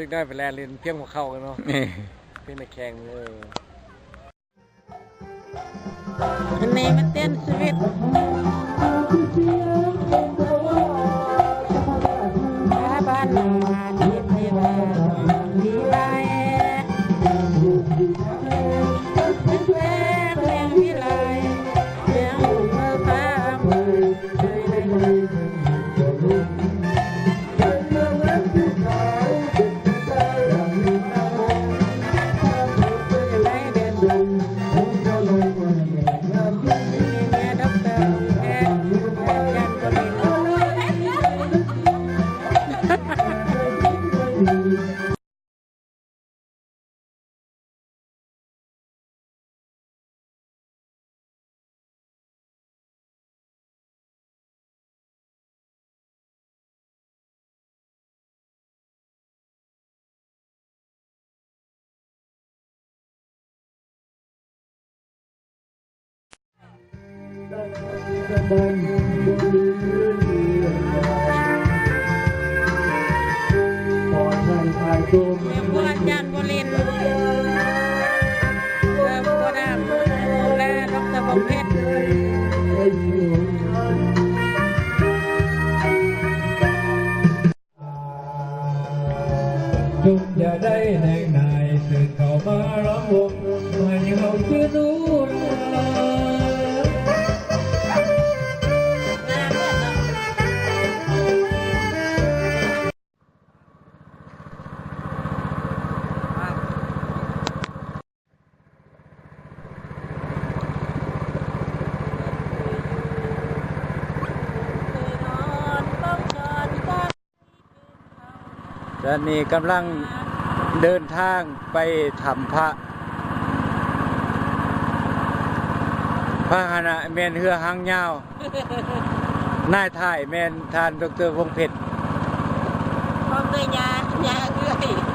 ด็กได้ไปแลนเรียนเพียงหัวเข่ากันเนาะเพียงในแข่งอันนี้มันเต้นสวิตบ้านมาที่เทวาดีไรเป็นแม่เลี้ยงวิไลเลี้ยงเมื่อฟ้ามือบัวจันทร์บุรินทร์บัวดำและดร.บงเพชรจุกอย่าได้แหน่งนายสื่อเข้ามาร้องวงให้เราช่วยรู้และนี่กำลังเดินทางไปทำพระหนะแมนเฮือหางยาวนายถ่ายแมนทานดร.วงเพชรพร้อมด้วยยาเอื้อย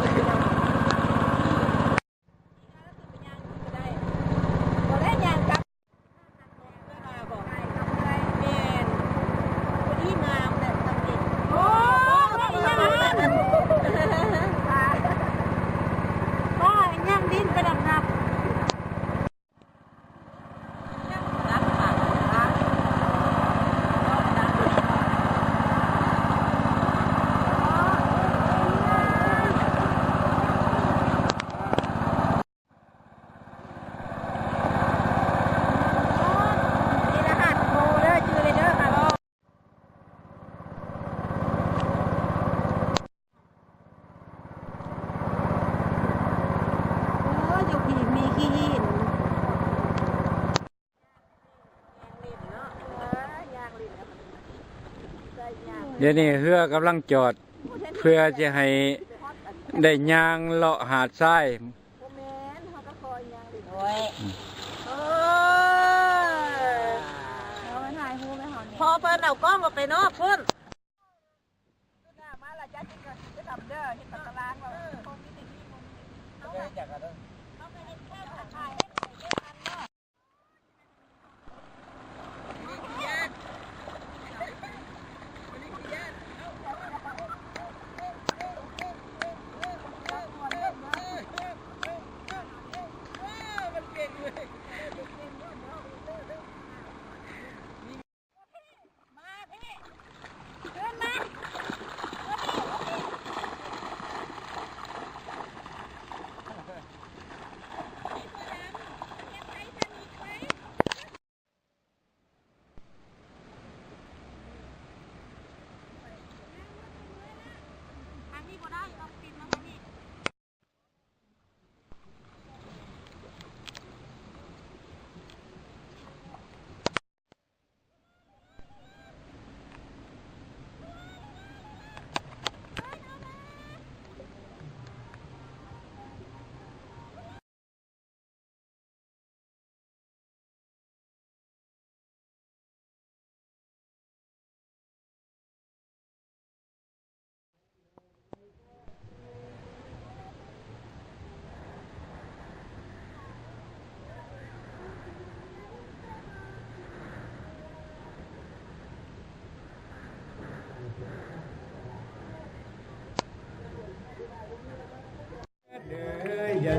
เดี๋ยวนี้เรือกำลังจอดเพื่อจะให้ได้ยางเลาะหาดทรายพอเพิ่นเอากล้องออกไปนอกพุ่น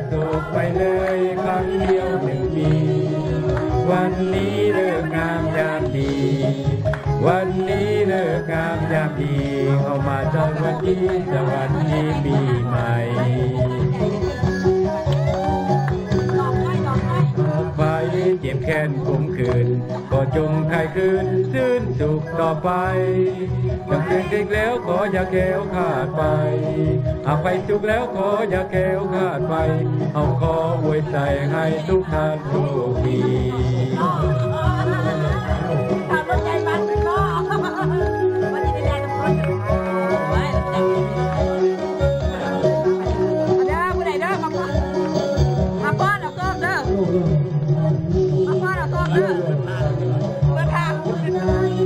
โศกไปเลยครั้งเดียว1 ปีวันนี้เลิกงามยามดีวันนี้เลิกงามยามดีเข้ามาสวัสดีสวัสดีปีใหม่ไปเจ็บแค้นขมขื่นก็จงคลายคืนซื่นสุขต่อไปจงคืนอีกแล้วขออย่าแก้วขาดไปหากไปสุขแล้วขออย่าแก้วขาดไปเอาขออวยใจให้ทุกท่านโชคดี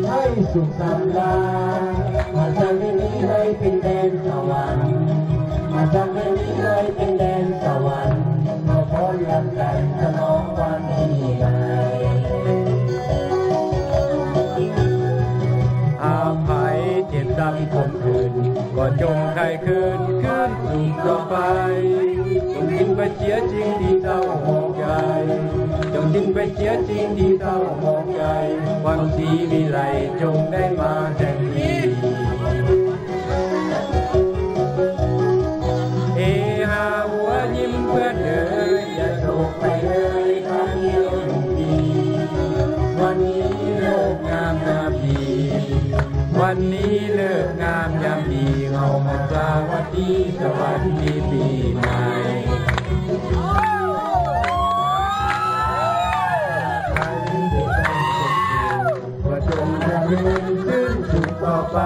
ให้สุขสำราญมาจากไม่มีเลยเป็นแดนสวรรค์มาจากไม่มีเลยเป็นแดนสวรรค์มาพร้อมรับกันฉลองวันปีใหม่อาภัยเจ็บซ้ำขมขื่นก็จงใครคืนสุขต่อไปจงทิ้งไปเสียจริงที่เศร้าหมองใจจงทิ้งไปเสียจริงที่เศร้าหมองใจความสีวิไลจงได้มาแทนที่เฮฮาหัวยิ้มเพื่อนเอ๋ยอย่าโศกไปเลยครั้งเดียว1 ปีวันนี้เลิกงามยามดีวันนี้เลิกงามยามดีเงามาสวัสดีสวัสดีปีใหม่ว่าจงจะเดินขึ้นสุขต่อไป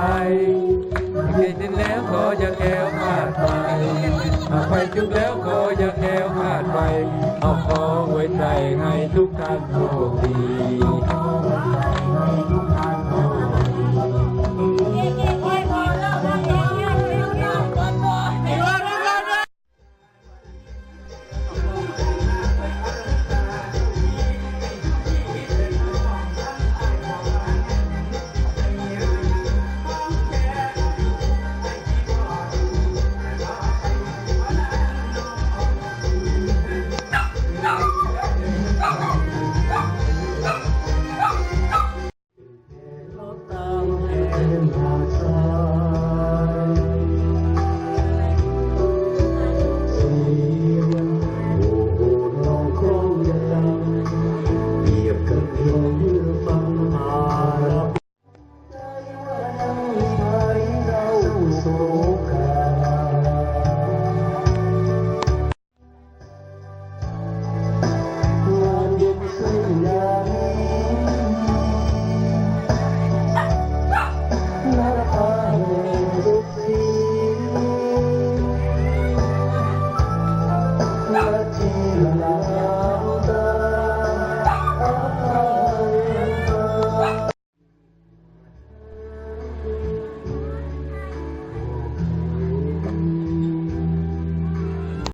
เกิดขึ้นแล้วขออย่าแก้วขาดไปหากไปจุกแล้วขออย่าแก้วขาดไปเอาขอไว้ใจให้ทุกท่านโชคดี